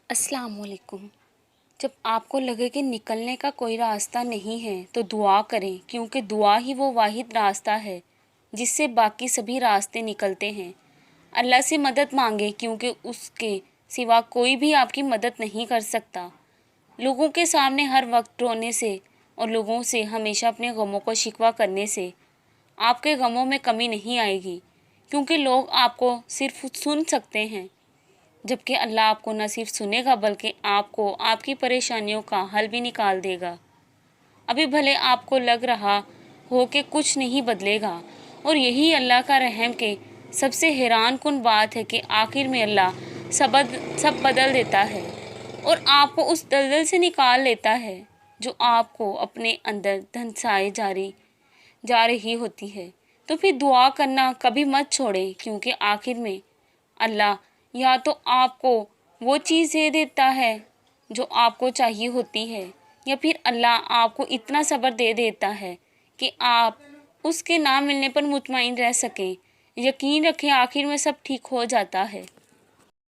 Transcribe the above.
السلام علیکم۔ جب آپ کو لگے کہ نکلنے کا کوئی راستہ نہیں ہے تو دعا کریں، کیونکہ دعا ہی وہ واحد راستہ ہے جس سے باقی سبھی راستے نکلتے ہیں۔ اللہ سے مدد مانگیں، کیونکہ اس کے سوا کوئی بھی آپ کی مدد نہیں کر سکتا۔ لوگوں کے سامنے ہر وقت رونے سے اور لوگوں سے ہمیشہ اپنے غموں کو شکوہ کرنے سے آپ کے غموں میں کمی نہیں آئے گی، کیونکہ لوگ آپ کو صرف سن سکتے ہیں، جبکہ اللہ آپ کو نہ صرف سنے گا بلکہ آپ کو آپ کی پریشانیوں کا حل بھی نکال دے گا۔ ابھی بھلے آپ کو لگ رہا ہو کہ کچھ نہیں بدلے گا، اور یہی اللہ کا رحم کہ سب سے حیران کن بات ہے کہ آخر میں اللہ سب بدل دیتا ہے اور آپ کو اس دلدل سے نکال لیتا ہے جو آپ کو اپنے اندر دھنسائے جا رہی ہوتی ہے۔ تو پھر دعا کرنا کبھی مت چھوڑیں، کیونکہ آخر میں اللہ یا تو آپ کو وہ چیز دے دیتا ہے جو آپ کو چاہیے ہوتی ہے، یا پھر اللہ آپ کو اتنا صبر دے دیتا ہے کہ آپ اس کے نہ ملنے پر مطمئن رہ سکیں۔ یقین رکھیں، آخر میں سب ٹھیک ہو جاتا ہے۔